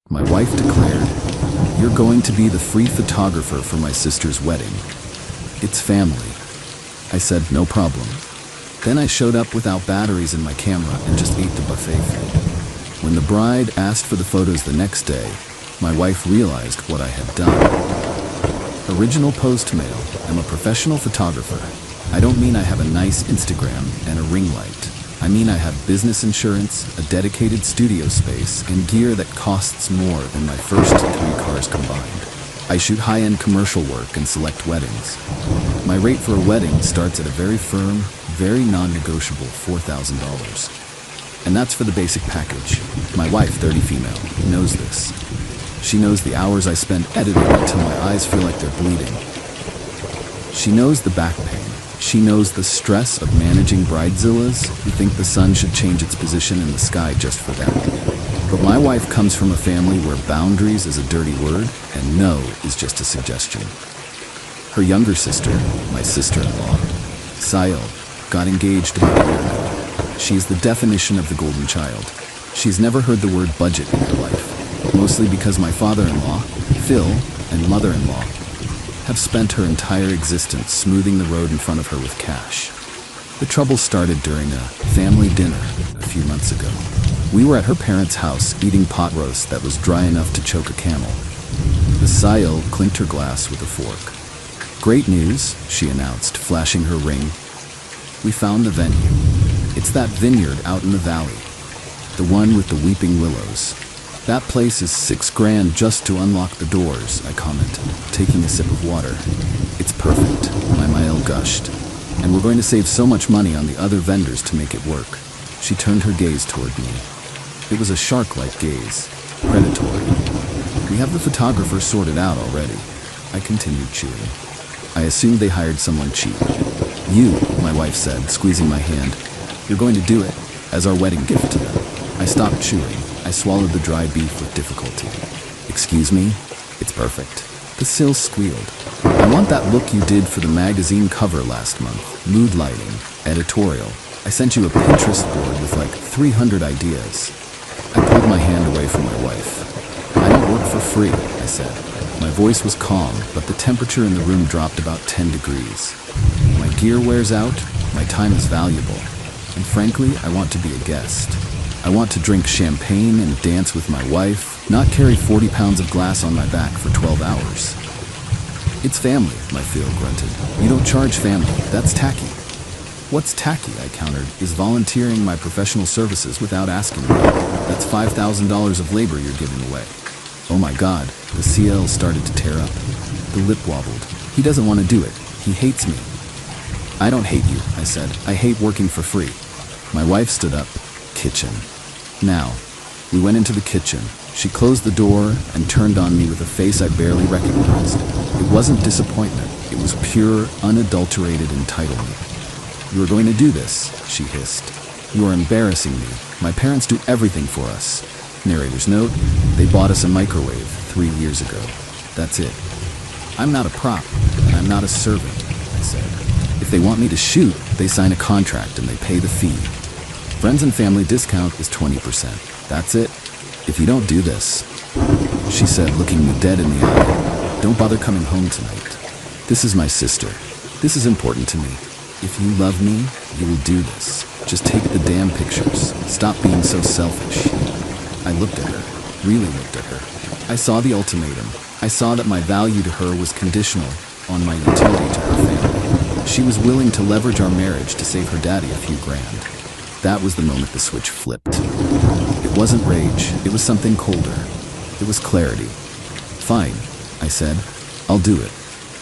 My wife declared, "You're going to be the free photographer for my sister's wedding. It's family." I said, "No problem." Then I showed up without batteries in my camera and just ate the buffet food. When the bride asked for the photos the next day, my wife realized what I had done. Original post mail. I'm a professional photographer. I don't mean I have a nice Instagram and a ring light. I mean I have business insurance, a dedicated studio space, and gear that costs more than my first 3 cars combined. I shoot high-end commercial work and select weddings. My rate for a wedding starts at a very firm, very non-negotiable $4,000. And that's for the basic package. My wife, 30 female, knows this. She knows the hours I spend editing until my eyes feel like they're bleeding. She knows the back pain. She knows the stress of managing bridezillas who think the sun should change its position in the sky just for them. But my wife comes from a family where boundaries is a dirty word and no is just a suggestion. Her younger sister, my sister-in-law, Sail, got engaged about a year ago. She is the definition of the golden child. She's never heard the word budget in her life, mostly because my father-in-law, Phil, and mother-in-law have spent her entire existence smoothing the road in front of her with cash. The trouble started during a family dinner a few months ago. We were at her parents' house eating pot roast that was dry enough to choke a camel. The Sail clinked her glass with a fork. "Great news," she announced, flashing her ring. "We found the venue. It's that vineyard out in the valley. The one with the weeping willows. That place is $6,000 just to unlock the doors," I commented, taking a sip of water. "It's perfect," my Mael gushed. "And we're going to save so much money on the other vendors to make it work." She turned her gaze toward me. It was a shark-like gaze, predatory. "We have the photographer sorted out already," I continued chewing. "I assumed they hired someone cheap." "You," my wife said, squeezing my hand, "you're going to do it, as our wedding gift to them." I stopped chewing. I swallowed the dry beef with difficulty. "Excuse me? It's perfect." The sill squealed. "I want that look you did for the magazine cover last month. Mood lighting, editorial. I sent you a Pinterest board with like 300 ideas." I pulled my hand away from my wife. "I don't work for free," I said. My voice was calm, but the temperature in the room dropped about 10 degrees. My gear wears out, my time is valuable, and frankly, I want to be a guest. I want to drink champagne and dance with my wife, not carry 40 pounds of glass on my back for 12 hours. "It's family," my Phil grunted. "You don't charge family, that's tacky." "What's tacky," I countered, "is volunteering my professional services without asking me. That's $5,000 of labor you're giving away." Oh my God, the CL started to tear up. The lip wobbled. "He doesn't want to do it. He hates me." "I don't hate you," I said. "I hate working for free." My wife stood up. "Kitchen. Now." We went into the kitchen. She closed the door and turned on me with a face I barely recognized. It wasn't disappointment. It was pure, unadulterated entitlement. "You are going to do this," she hissed. "You are embarrassing me. My parents do everything for us." Narrator's note, they bought us a microwave 3 years ago. That's it. "I'm not a prop, and I'm not a servant," I said. "If they want me to shoot, they sign a contract and they pay the fee. Friends and family discount is 20%. That's it. If you don't do this," she said, looking me dead in the eye, "don't bother coming home tonight. This is my sister. This is important to me. If you love me, you will do this. Just take the damn pictures. Stop being so selfish." I looked at her, really looked at her. I saw the ultimatum. I saw that my value to her was conditional on my utility to her family. She was willing to leverage our marriage to save her daddy a few grand. That was the moment the switch flipped. It wasn't rage, it was something colder. It was clarity. "Fine," I said. "I'll do it."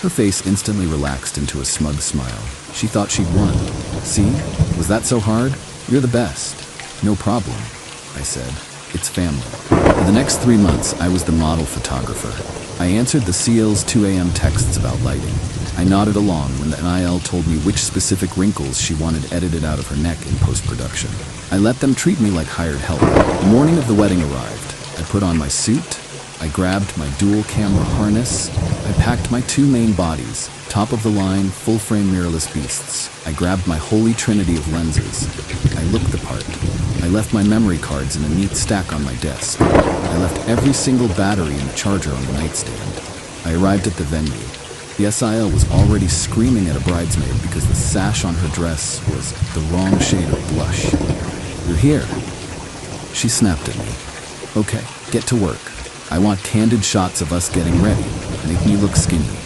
Her face instantly relaxed into a smug smile. She thought she'd won. "See? Was that so hard? You're the best." "No problem," I said. "It's family." For the next 3 months, I was the model photographer. I answered the CL's 2 a.m. texts about lighting. I nodded along when the NIL told me which specific wrinkles she wanted edited out of her neck in post-production. I let them treat me like hired help. The morning of the wedding arrived. I put on my suit. I grabbed my dual camera harness. I packed my 2 main bodies, Top-of-the-line, full-frame mirrorless beasts. I grabbed my holy trinity of lenses. I looked the part. I left my memory cards in a neat stack on my desk. I left every single battery in the charger on the nightstand. I arrived at the venue. The SIL was already screaming at a bridesmaid because the sash on her dress was the wrong shade of blush. "You're here." She snapped at me. "Okay, get to work. I want candid shots of us getting ready. Make me look skinny."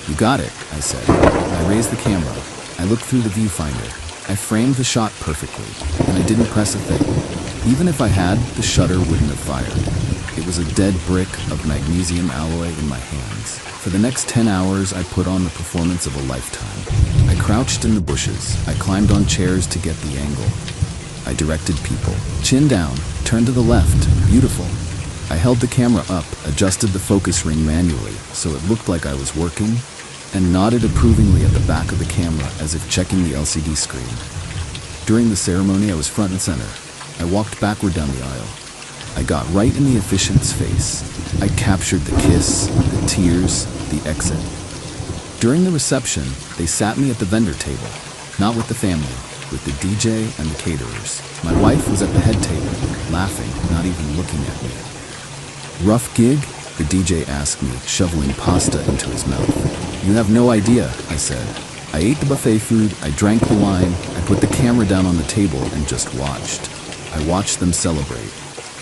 "You got it," I said. I raised the camera. I looked through the viewfinder. I framed the shot perfectly, and I didn't press a thing. Even if I had, the shutter wouldn't have fired. It was a dead brick of magnesium alloy in my hands. For the next 10 hours, I put on the performance of a lifetime. I crouched in the bushes. I climbed on chairs to get the angle. I directed people. Chin down, turn to the left, beautiful. I held the camera up, adjusted the focus ring manually so it looked like I was working, and nodded approvingly at the back of the camera as if checking the LCD screen. During the ceremony, I was front and center. I walked backward down the aisle. I got right in the officiant's face. I captured the kiss, the tears, the exit. During the reception, they sat me at the vendor table, not with the family, with the DJ and the caterers. My wife was at the head table, laughing, not even looking at me. "Rough gig?" the DJ asked me, shoveling pasta into his mouth. "You have no idea," I said. I ate the buffet food, I drank the wine, I put the camera down on the table and just watched. I watched them celebrate.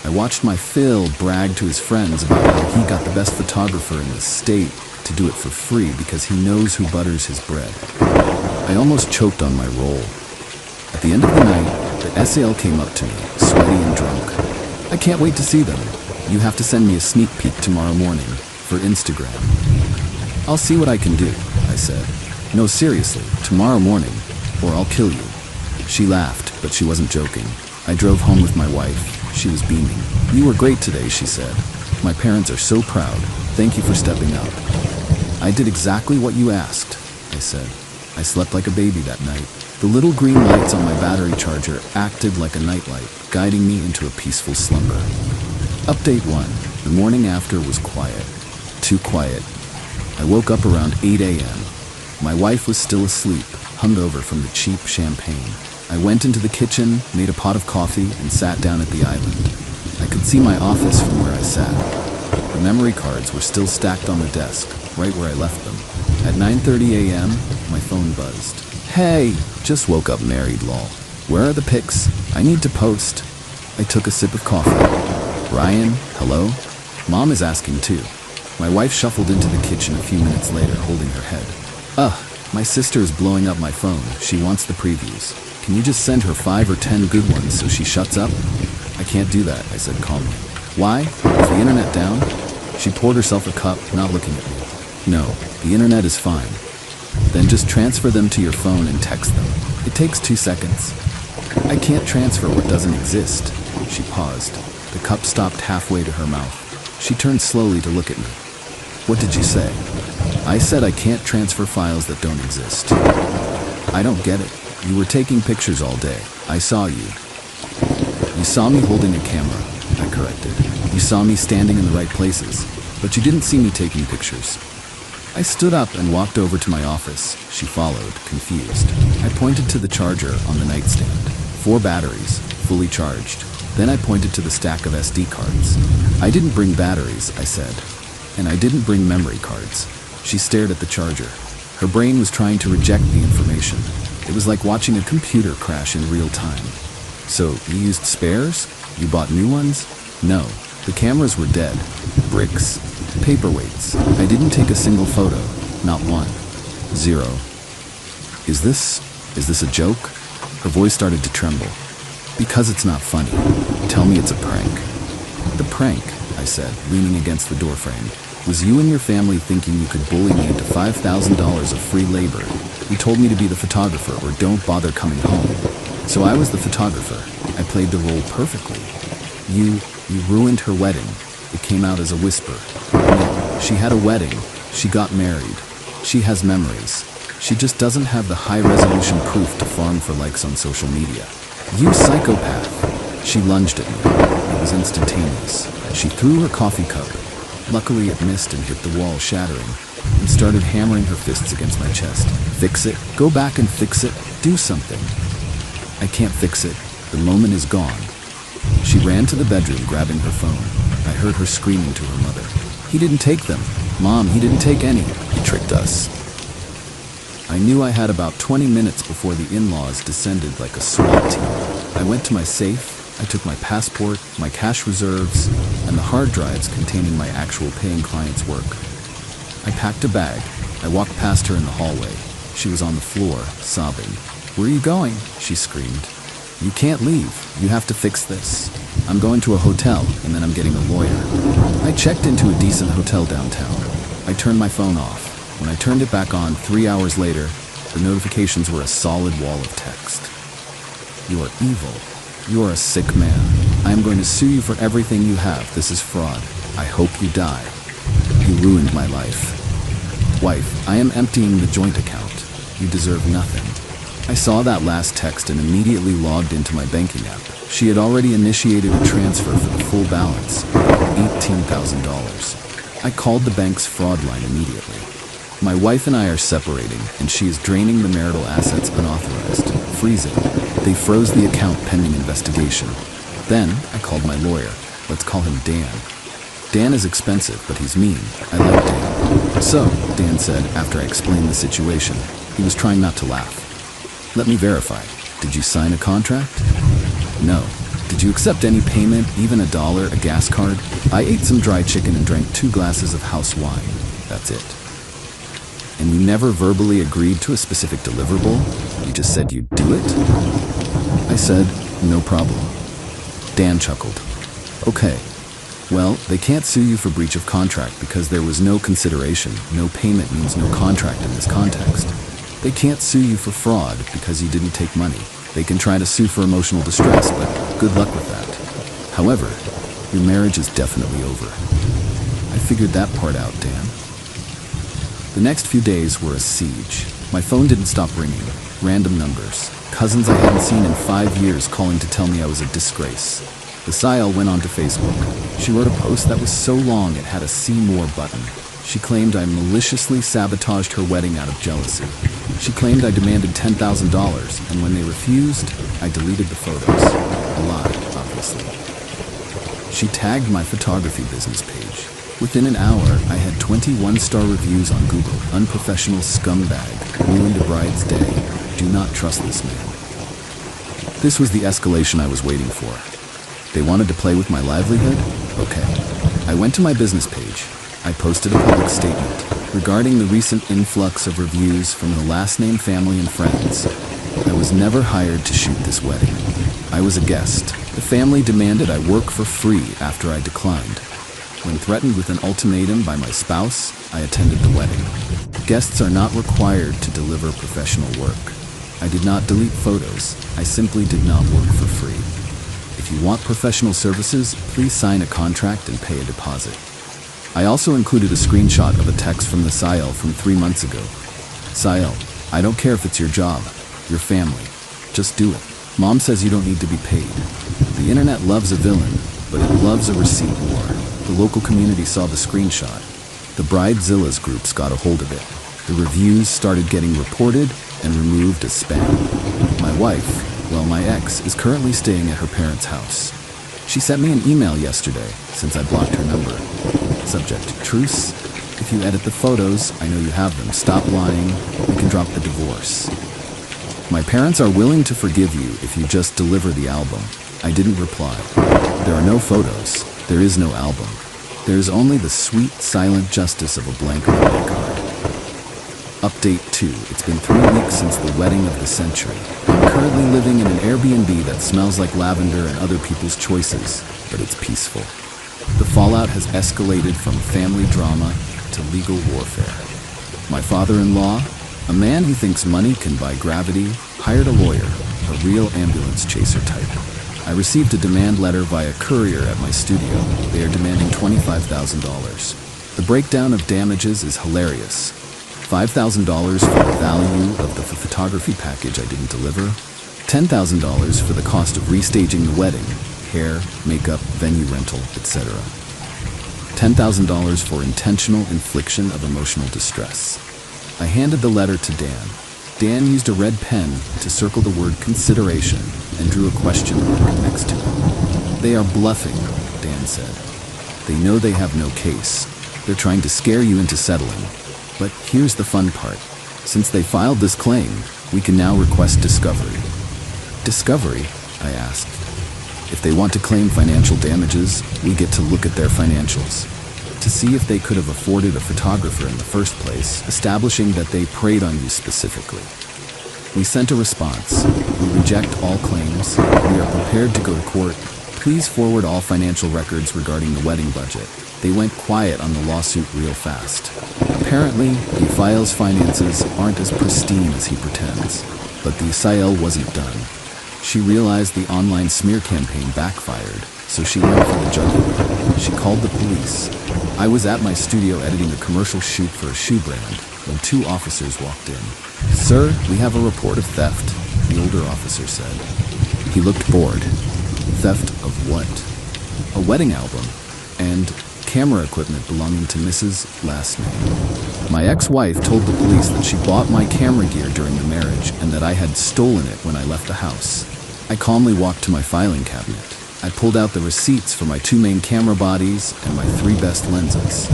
I watched my Phil brag to his friends about how he got the best photographer in the state to do it for free because he knows who butters his bread. I almost choked on my roll. At the end of the night, the SAL came up to me, sweaty and drunk. "I can't wait to see them. You have to send me a sneak peek tomorrow morning for Instagram." "I'll see what I can do," I said. "No, seriously, tomorrow morning, or I'll kill you." She laughed, but she wasn't joking. I drove home with my wife. She was beaming. "You were great today," she said. "My parents are so proud. Thank you for stepping up." "I did exactly what you asked," I said. I slept like a baby that night. The little green lights on my battery charger acted like a nightlight, guiding me into a peaceful slumber. Update 1. The morning after was quiet. Too quiet. I woke up around 8 a.m. My wife was still asleep, hungover from the cheap champagne. I went into the kitchen, made a pot of coffee, and sat down at the island. I could see my office from where I sat. The memory cards were still stacked on the desk, right where I left them. At 9:30 a.m., my phone buzzed. "Hey, just woke up married, lol. Where are the pics? I need to post." I took a sip of coffee. "Ryan, hello? Mom is asking too." My wife shuffled into the kitchen a few minutes later, holding her head. My sister is blowing up my phone. She wants the previews. Can you just send her 5 or 10 good ones so she shuts up?" "I can't do that," I said calmly. "Why? Is the internet down?" She poured herself a cup, not looking at me. "No, the internet is fine." "Then just transfer them to your phone and text them. It takes 2 seconds." "I can't transfer what doesn't exist." She paused. The cup stopped halfway to her mouth. She turned slowly to look at me. "What did you say?" "I said I can't transfer files that don't exist." "I don't get it. You were taking pictures all day. I saw you." "You saw me holding a camera," I corrected. "You saw me standing in the right places, but you didn't see me taking pictures." I stood up and walked over to my office. She followed, confused. I pointed to the charger on the nightstand. 4 batteries, fully charged. Then I pointed to the stack of SD cards. "I didn't bring batteries," I said. "And I didn't bring memory cards." She stared at the charger. Her brain was trying to reject the information. It was like watching a computer crash in real time. "So, you used spares? You bought new ones?" "No. The cameras were dead. Bricks. Paperweights. I didn't take a single photo. Not one. 0. Is this a joke?" Her voice started to tremble. "Because it's not funny. Tell me it's a prank." "The prank," I said, leaning against the doorframe, "was you and your family thinking you could bully me into $5,000 of free labor. You told me to be the photographer or don't bother coming home. So I was the photographer. I played the role perfectly. You ruined her wedding." It came out as a whisper. "No, she had a wedding. She got married. She has memories. She just doesn't have the high-resolution proof to farm for likes on social media." "You psychopath." She lunged at me. It was instantaneous. She threw her coffee cup. Luckily, it missed and hit the wall, shattering. and started hammering her fists against my chest. Fix it. Go back and fix it. Do something. I can't fix it. The moment is gone. She ran to the bedroom, grabbing her phone. I heard her screaming to her mother. He didn't take them. Mom, he didn't take any. He tricked us. I knew I had about 20 minutes before the in-laws descended like a SWAT team. I went to my safe. I took my passport, my cash reserves, and the hard drives containing my actual paying clients' work. I packed a bag. I walked past her in the hallway. She was on the floor, sobbing. Where are you going? She screamed. You can't leave. You have to fix this. I'm going to a hotel, and then I'm getting a lawyer. I checked into a decent hotel downtown. I turned my phone off. When I turned it back on 3 hours later, the notifications were a solid wall of text. You are evil. You are a sick man. I am going to sue you for everything you have. This is fraud. I hope you die. You ruined my life. Wife, I am emptying the joint account. You deserve nothing. I saw that last text and immediately logged into my banking app. She had already initiated a transfer for the full balance, $18,000. I called the bank's fraud line immediately. My wife and I are separating, and she is draining the marital assets unauthorized, freezing. They froze the account pending investigation. Then I called my lawyer. Let's call him Dan. Dan is expensive, but he's mean. I like Dan. So, Dan said after I explained the situation. He was trying not to laugh. Let me verify. Did you sign a contract? No. Did you accept any payment, even $1, a gas card? I ate some dry chicken and drank 2 glasses of house wine. That's it. And you never verbally agreed to a specific deliverable? You just said you'd do it? I said, no problem. Dan chuckled. Okay. Well, they can't sue you for breach of contract because there was no consideration. No payment means no contract in this context. They can't sue you for fraud because you didn't take money. They can try to sue for emotional distress, but good luck with that. However, your marriage is definitely over. I figured that part out, Dan. The next few days were a siege. My phone didn't stop ringing. Random numbers. Cousins I hadn't seen in 5 years calling to tell me I was a disgrace. The Sile went onto Facebook. She wrote a post that was so long it had a see more button. She claimed I maliciously sabotaged her wedding out of jealousy. She claimed I demanded $10,000, and when they refused, I deleted the photos. A lie, obviously. She tagged my photography business page. Within an hour, I had 21-star reviews on Google. Unprofessional scumbag. Ruined a bride's day. Do not trust this man. This was the escalation I was waiting for. They wanted to play with my livelihood? Okay. I went to my business page. I posted a public statement regarding the recent influx of reviews from the last name family and friends. I was never hired to shoot this wedding. I was a guest. The family demanded I work for free after I declined. When threatened with an ultimatum by my spouse, I attended the wedding. Guests are not required to deliver professional work. I did not delete photos. I simply did not work for free. If you want professional services, please sign a contract and pay a deposit. I also included a screenshot of a text from the Sile from 3 months ago. Sile, I don't care if it's your job, your family. Just do it. Mom says you don't need to be paid. The internet loves a villain, but it loves a receipt war. The local community saw the screenshot. The Bridezilla's groups got a hold of it. The reviews started getting reported and removed as spam. My wife, well, my ex, is currently staying at her parents' house. She sent me an email yesterday, since I blocked her number. Subject, truce. If you edit the photos, I know you have them. Stop lying. We can drop the divorce. My parents are willing to forgive you if you just deliver the album. I didn't reply. There are no photos. There is no album. There is only the sweet, silent justice of a blank birthday card. Update 2. It's been 3 weeks since the wedding of the century. I'm currently living in an Airbnb that smells like lavender and other people's choices, but it's peaceful. The fallout has escalated from family drama to legal warfare. My father-in-law, a man who thinks money can buy gravity, hired a lawyer, a real ambulance chaser type. I received a demand letter via courier at my studio. They are demanding $25,000. The breakdown of damages is hilarious. $5,000 for the value of the photography package I didn't deliver. $10,000 for the cost of restaging the wedding, hair, makeup, venue rental, etc. $10,000 for intentional infliction of emotional distress. I handed the letter to Dan. Dan used a red pen to circle the word consideration and drew a question mark next to it. "They are bluffing," Dan said. "They know they have no case. They're trying to scare you into settling. But here's the fun part. Since they filed this claim, we can now request discovery." "Discovery?" I asked. "If they want to claim financial damages, we get to look at their financials, to see if they could have afforded a photographer in the first place, establishing that they preyed on you specifically." We sent a response. "We reject all claims. We are prepared to go to court. Please forward all financial records regarding the wedding budget." They went quiet on the lawsuit real fast. Apparently, Raphael's finances aren't as pristine as he pretends. But the Isael wasn't done. She realized the online smear campaign backfired, so she went for the jugular. She called the police. I was at my studio editing a commercial shoot for a shoe brand when 2 officers walked in. "Sir, we have a report of theft," the older officer said. He looked bored. "Theft of what?" "A wedding album and camera equipment belonging to Mrs. last name. My ex-wife told the police that she bought my camera gear during the marriage and that I had stolen it when I left the house." I calmly walked to my filing cabinet. I pulled out the receipts for my 2 main camera bodies and my 3 best lenses,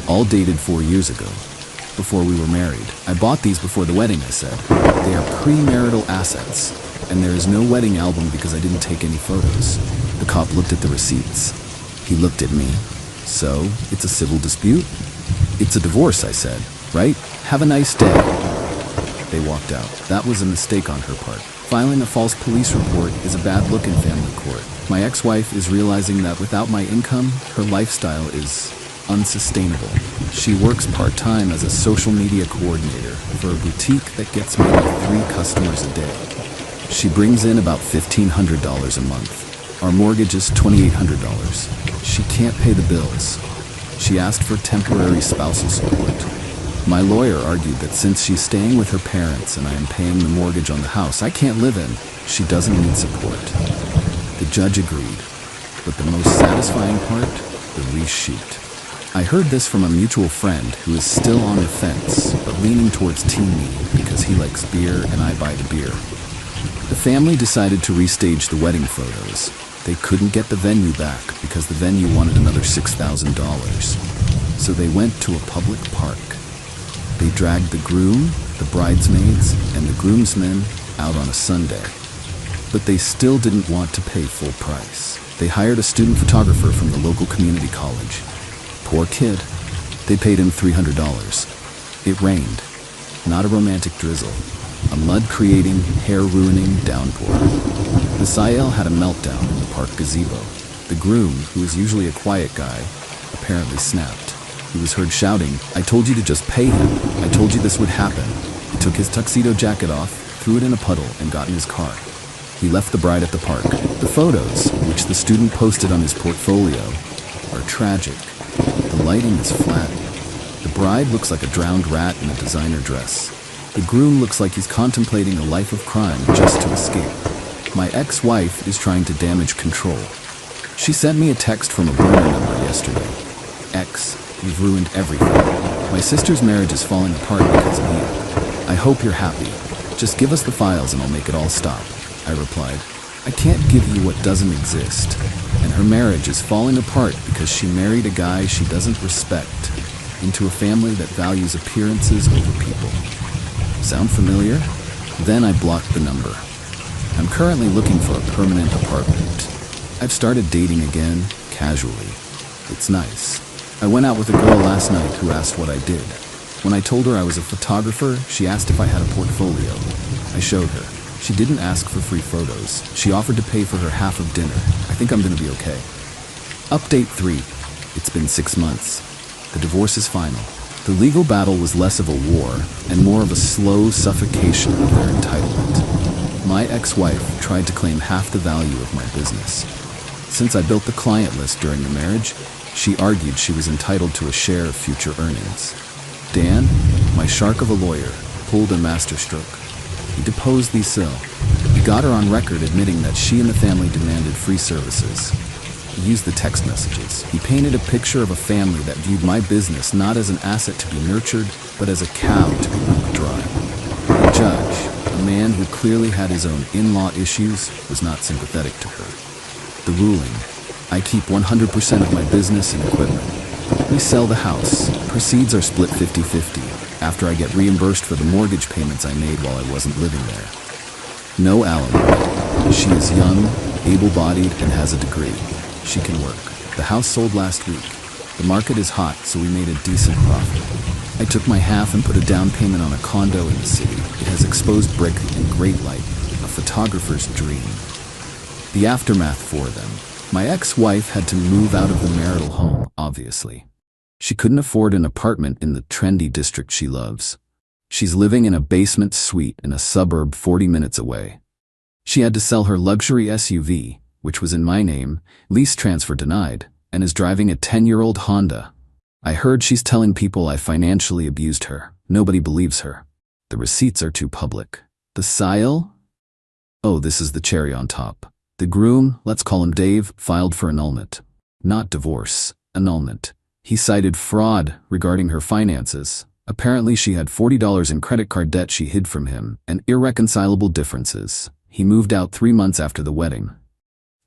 all dated 4 years ago, before we were married. "I bought these before the wedding," I said. "They are pre-marital assets, and there is no wedding album because I didn't take any photos." The cop looked at the receipts. He looked at me. "So, it's a civil dispute?" "It's a divorce," I said. "Right? Have a nice day." They walked out. That was a mistake on her part. Filing a false police report is a bad look in family court. My ex-wife is realizing that without my income, her lifestyle is unsustainable. She works part-time as a social media coordinator for a boutique that gets maybe 3 customers a day. She brings in about $1,500 a month. Our mortgage is $2,800. She can't pay the bills. She asked for temporary spousal support. My lawyer argued that since she's staying with her parents and I am paying the mortgage on the house I can't live in, she doesn't need support. The judge agreed. But the most satisfying part? The reshoot. I heard this from a mutual friend who is still on the fence, but leaning towards Team Me because he likes beer and I buy the beer. The family decided to restage the wedding photos. They couldn't get the venue back because the venue wanted another $6,000. So they went to a public park. They dragged the groom, the bridesmaids, and the groomsmen out on a Sunday. But they still didn't want to pay full price. They hired a student photographer from the local community college. Poor kid. They paid him $300. It rained. Not a romantic drizzle. A mud-creating, hair-ruining downpour. The Sael had a meltdown in the park gazebo. The groom, who is usually a quiet guy, apparently snapped. He was heard shouting, "I told you to just pay him. I told you this would happen." He took his tuxedo jacket off, threw it in a puddle, and got in his car. He left the bride at the park. The photos, which the student posted on his portfolio, are tragic. The lighting is flat. The bride looks like a drowned rat in a designer dress. The groom looks like he's contemplating a life of crime just to escape. My ex-wife is trying to damage control. She sent me a text from a burner number yesterday. "Ex, you've ruined everything. My sister's marriage is falling apart because of you. I hope you're happy. Just give us the files and I'll make it all stop." I replied. "I can't give you what doesn't exist." And her marriage is falling apart because she married a guy she doesn't respect into a family that values appearances over people. Sound familiar? Then I blocked the number. I'm currently looking for a permanent apartment. I've started dating again, casually. It's nice. I went out with a girl last night who asked what I did. When I told her I was a photographer, she asked if I had a portfolio. I showed her. She didn't ask for free photos. She offered to pay for her half of dinner. I think I'm gonna be okay. Update 3. It's been 6 months. The divorce is final. The legal battle was less of a war and more of a slow suffocation of their entitlement. My ex-wife tried to claim half the value of my business. Since I built the client list during the marriage, she argued she was entitled to a share of future earnings. Dan, my shark of a lawyer, pulled a masterstroke. He deposed the Sil. He got her on record admitting that she and the family demanded free services. He used the text messages. He painted a picture of a family that viewed my business not as an asset to be nurtured, but as a cow to be milked dry. The judge, a man who clearly had his own in-law issues, was not sympathetic to her. The ruling: I keep 100% of my business and equipment. We sell the house. Proceeds are split 50-50 after I get reimbursed for the mortgage payments I made while I wasn't living there. No alimony. She is young, able-bodied, and has a degree. She can work. The house sold last week. The market is hot, so we made a decent profit. I took my half and put a down payment on a condo in the city. It has exposed brick and great light, a photographer's dream. The aftermath for them. My ex-wife had to move out of the marital home, obviously. She couldn't afford an apartment in the trendy district she loves. She's living in a basement suite in a suburb 40 minutes away. She had to sell her luxury SUV, which was in my name, lease transfer denied, and is driving a 10-year-old Honda. I heard she's telling people I financially abused her. Nobody believes her. The receipts are too public. The sale? Oh, this is the cherry on top. The groom, let's call him Dave, filed for annulment. Not divorce, annulment. He cited fraud regarding her finances. Apparently she had $40 in credit card debt she hid from him, and irreconcilable differences. He moved out 3 months after the wedding.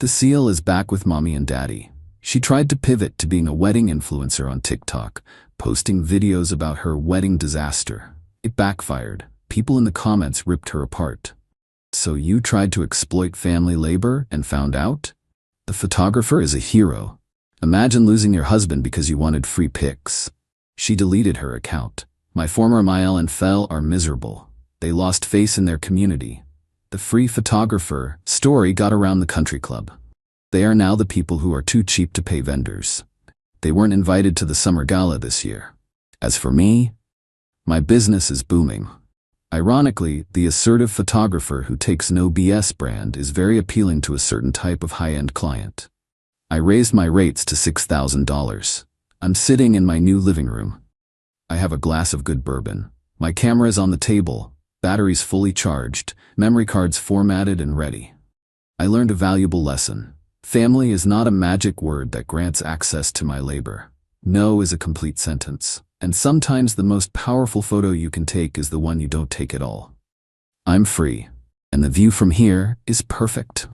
The seal is back with mommy and daddy. She tried to pivot to being a wedding influencer on TikTok, posting videos about her wedding disaster. It backfired. People in the comments ripped her apart. So you tried to exploit family labor and found out? The photographer is a hero. Imagine losing your husband because you wanted free pics. She deleted her account. My former Mael and Fel are miserable. They lost face in their community. The free photographer story got around the country club. They are now the people who are too cheap to pay vendors. They weren't invited to the summer gala this year. As for me, my business is booming. Ironically, the assertive photographer who takes no BS brand is very appealing to a certain type of high-end client. I raised my rates to $6,000. I'm sitting in my new living room. I have a glass of good bourbon. My camera is on the table, batteries fully charged, memory cards formatted and ready. I learned a valuable lesson. Family is not a magic word that grants access to my labor. No is a complete sentence. And sometimes the most powerful photo you can take is the one you don't take at all. I'm free, and the view from here is perfect.